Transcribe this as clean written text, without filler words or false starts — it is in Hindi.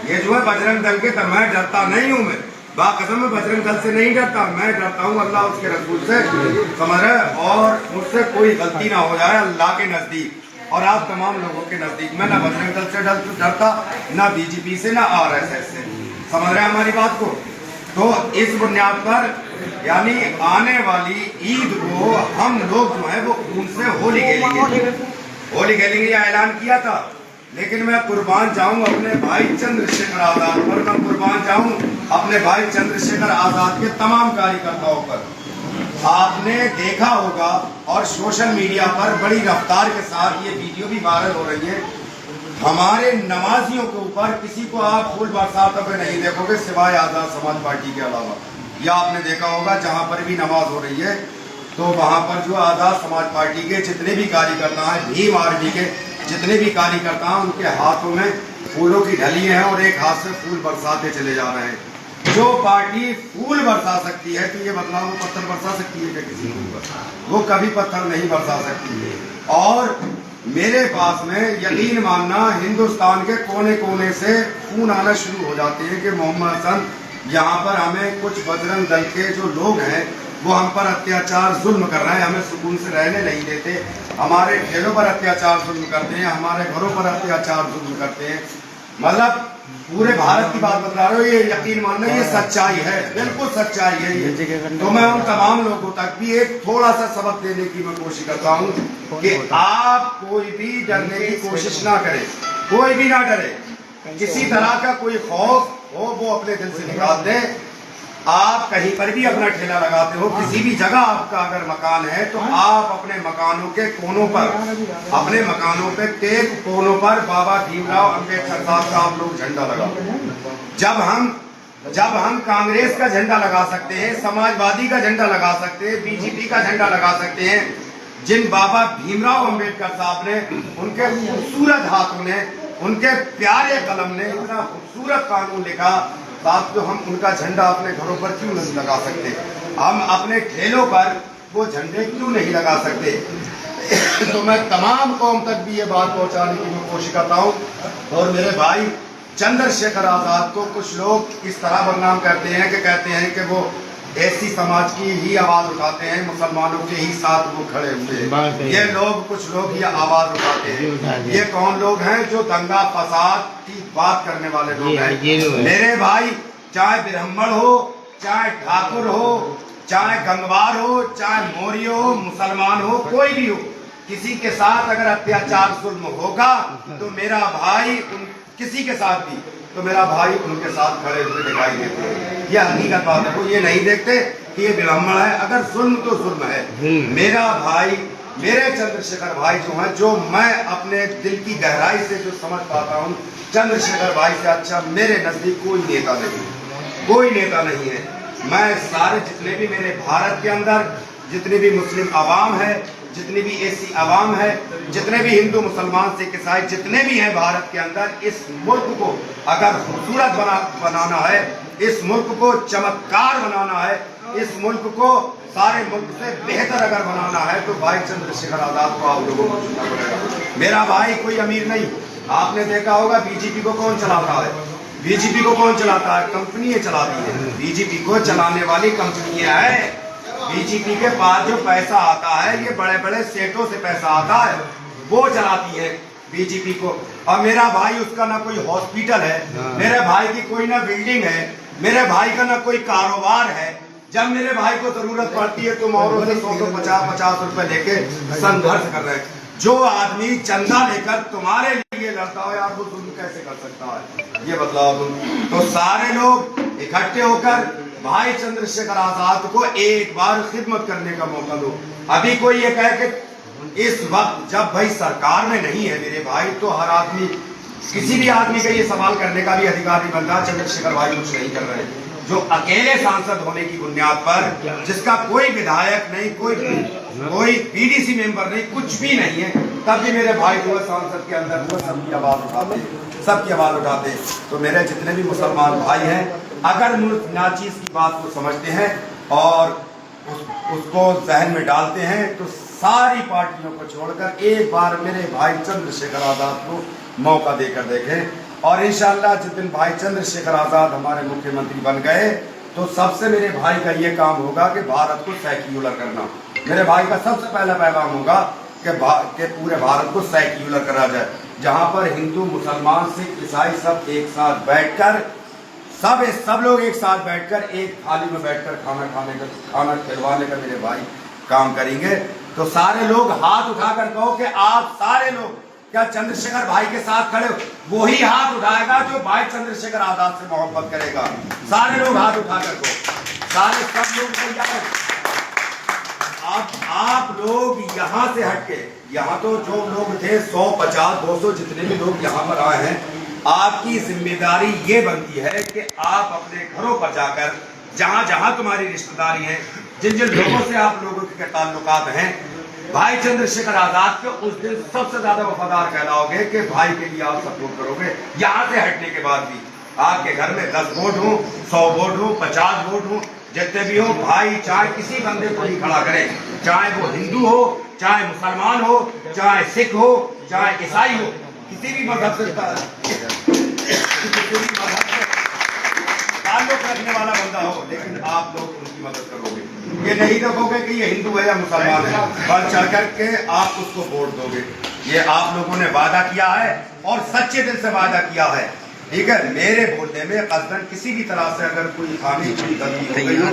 ये जो है बजरंग दल के तो मैं डरता नहीं हूँ। मैं बाकसम में बजरंग दल से नहीं डरता, मैं डरता हूँ अल्लाह उसके रसूल से, समझ रहे। और मुझसे कोई गलती ना हो जाए अल्लाह के नजदीक और आप तमाम लोगों के नजदीक। मैं ना बजरंग दल से डरता, ना बीजेपी से, ना RSS से, समझ रहे हमारी बात को। तो इस बुनियाद पर यानी आने वाली ईद को हम लोग जो है वो खून से होली खेलेंगे या ऐलान किया था। लेकिन मैं कुर्बान जाऊं अपने भाई चंद्रशेखर आजाद पर, मैं कुर्बान जाऊं अपने भाई चंद्रशेखर आजाद के तमाम कार्यकर्ताओं पर। आपने देखा होगा और सोशल मीडिया पर बड़ी रफ्तार के साथ ये वीडियो भी वायरल हो रही है, हमारे नमाजियों के ऊपर किसी को आप फूल बरसाते हुए नहीं देखोगे सिवाय आजाद समाज पार्टी के अलावा। या आपने देखा होगा जहां पर भी नमाज हो रही है तो वहां पर जो आजाद समाज पार्टी के जितने भी कार्यकर्ता हैं, भीम आर्मी के जितने भी कार्यकर्ता हैं, उनके हाथों में फूलों की ढली है और एक हाथ से फूल बरसाते चले जा रहे हैं। जो पार्टी फूल बरसा सकती है तो ये बदलाव वो पत्थर बरसा सकती है क्या किसी के ऊपर? वो कभी पत्थर नहीं बरसा सकती है। और मेरे पास में यकीन मानना हिंदुस्तान के कोने कोने से फोन आना शुरू हो जाते हैं कि मोहम्मद हसन यहाँ पर हमें कुछ बजरंग दल के जो लोग हैं वो हम पर अत्याचार जुल्म कर रहे हैं, हमें सुकून से रहने नहीं देते, हमारे ठेलों पर अत्याचार जुल्म करते हैं, हमारे घरों पर अत्याचार जुल्म करते हैं। मतलब पूरे भारत की बात बता रहे हो, ये यकीन मानना ये सच्चाई है, बिल्कुल सच्चाई है ये। तो मैं उन तमाम लोगों तक भी एक थोड़ा सा सबक देने की मैं कोशिश करता हूँ कि आप कोई भी डरने की कोशिश ना करें, कोई भी ना डरे, किसी तरह का कोई खौफ हो वो अपने दिल से निकाल दें। आप कहीं पर भी अपना ठेला लगाते हो, किसी भी जगह आपका अगर मकान है तो आप अपने मकानों के कोनों पर, अपने मकानों पे के कोनों पर बाबा भीमराव अंबेडकर साहब का आप लोग झंडा लगाओ। जब हम कांग्रेस का झंडा लगा सकते हैं, समाजवादी का झंडा लगा सकते हैं, बीजेपी का झंडा लगा सकते हैं, जिन बाबा भीमराव अंबेडकर साहब ने, उनके खूबसूरत हाथों ने, उनके प्यारे कलम ने इतना खूबसूरत कानून लिखा, बात तो हम उनका झंडा अपने घरों पर क्यों नहीं लगा सकते? हम अपने ठेलों पर वो झंडे क्यों नहीं लगा सकते? तो मैं तमाम कौम तक भी ये बात पहुंचाने की मैं कोशिश करता हूँ। और मेरे भाई चंद्रशेखर आजाद को कुछ लोग इस तरह बदनाम करते हैं कि कहते हैं कि वो ऐसी समाज की ही आवाज उठाते हैं, मुसलमानों के ही साथ वो खड़े हुए। ये लोग, कुछ लोग ये आवाज उठाते हैं। ये कौन लोग हैं? जो दंगा फसाद की बात करने वाले लोग हैं। मेरे भाई, चाहे ब्राह्मण हो, चाहे ठाकुर हो, चाहे गंगवार हो, चाहे मौर्य हो, मुसलमान हो, कोई भी हो, किसी के साथ अगर अत्याचार जुल्म होगा तो मेरा भाई किसी के साथ भी, तो मेरा भाई उनके साथ खड़े हुए दिखाई देते हैं। ये हकीकत बात है। वो ये नहीं देखते कि ये ब्राह्मण है, अगर जुल्म तो जुल्म है। मेरा भाई, मेरे चंद्रशेखर भाई जो है, जो मैं अपने दिल की गहराई से जो समझ पाता हूँ, चंद्रशेखर भाई से अच्छा मेरे नजदीक कोई नेता नहीं, कोई नेता नहीं है। मैं सारे जितने भी मेरे भारत के अंदर जितनी भी मुस्लिम आवाम है, जितनी भी ऐसी आवाम है, जितने भी हिंदू मुसलमान सिख ईसाई जितने भी हैं भारत के अंदर, इस मुल्क को अगर खूबसूरत बनाना है, इस मुल्क को चमत्कार बनाना है, इस मुल्क को सारे मुल्क से बेहतर अगर बनाना है तो भाई चंद्रशेखर आजाद को आप लोगों को चुनना पड़ेगा। मेरा भाई कोई अमीर नहीं। आपने देखा होगा बीजेपी को कौन चलाता है? बीजेपी को कौन चलाता है? कंपनी चलाती है। बीजेपी को चलाने वाली कंपनियां हैं। बीजेपी के पास जो पैसा आता है, ये बड़े बड़े सेठों से पैसा आता है, वो चलाती है बीजेपी को। और मेरा भाई, उसका ना कोई हॉस्पिटल है, मेरे भाई की कोई ना बिल्डिंग है, मेरे भाई का ना कोई कारोबार है। जब मेरे भाई को जरूरत पड़ती है तुम औरों से 100-50 रुपए लेके संघर्ष कर रहे हैं। जो आदमी चंदा लेकर तुम्हारे लिए लड़ता हो यार, वो जुल्म कैसे कर सकता है? ये बदलाव तुम तो सारे लोग इकट्ठे होकर भाई चंद्रशेखर आजाद को एक बार खिदमत करने का मौका दो। अभी कोई ये कहे कि इस वक्त जब भाई सरकार में नहीं है मेरे भाई, तो हर आदमी, किसी भी आदमी का ये सवाल करने का भी अधिकार नहीं बनता। चंद्रशेखर भाई कुछ नहीं कर रहे, जो अकेले सांसद होने की बुनियाद पर, जिसका कोई विधायक नहीं, कोई पीडीसी मेंबर नहीं, कुछ भी नहीं है, तब भी मेरे भाई जो है सांसद के अंदर वो सबकी आवाज उठाते, सबकी आवाज उठाते। तो मेरे जितने भी मुसलमान भाई हैं, अगर मुल्क नाचीज की बात को समझते हैं और उसको जहन में डालते हैं, तो सारी पार्टियों को छोड़कर एक बार मेरे भाई चंद्रशेखर आजाद को मौका देकर देखें। और इंशाअल्लाह जिस दिन भाई चंद्रशेखर आजाद हमारे मुख्यमंत्री बन गए तो सबसे मेरे भाई का ये काम होगा कि भारत को सेक्युलर करना। मेरे भाई का सबसे पहला पैगाम होगा कि पूरे भारत को सेक्युलर करा जाए, जहां पर हिंदू मुसलमान सिख ईसाई सब एक साथ बैठकर सब लोग एक साथ बैठकर एक थाली में बैठकर खाना खिलवाने का मेरे भाई काम करेंगे। तो सारे लोग हाथ उठाकर कहो कि आप सारे लोग क्या चंद्रशेखर भाई के साथ खड़े हो? वही हाथ उठाएगा जो भाई चंद्रशेखर आजाद से मोहब्बत करेगा। सारे लोग हाथ उठाकर कहो, सारे सब लोग तैयार। आप लोग यहाँ से हटके, यहाँ तो जो लोग थे 100, 50, 200 जितने भी लोग यहाँ पर आए हैं, आपकी जिम्मेदारी ये बनती है कि आप अपने घरों पर जाकर जहां जहां तुम्हारी रिश्तेदारी है, जिन जिन लोगों से आप लोगों के ताल्लुकात हैं, भाई चंद्रशेखर आजाद के उस दिन सबसे ज्यादा वफादार कहलाओगे कि भाई के लिए आप सपोर्ट करोगे। यहाँ से हटने के बाद भी आपके घर में 10 वोट हो, 100 वोट हो, 50 वोट हो, जितने भी हो, भाई चाहे किसी बंदे को नहीं खड़ा करे, चाहे वो हिंदू हो, चाहे मुसलमान हो, चाहे सिख हो, चाहे ईसाई हो, किसी भी मजहब से ताल्लुक रखने वाला बंदा हो, लेकिन आप लोग उनकी मदद करोगे। ये नहीं देखोगे कि ये हिंदू है या मुसलमान है, बढ़ चढ़ करके आप उसको वोट दोगे। ये आप लोगों ने वादा किया है और सच्चे दिल से वादा किया है, ठीक है। मेरे बोलने में कस्दन किसी भी तरह से अगर कोई खामी कोई गलती हो गई हो,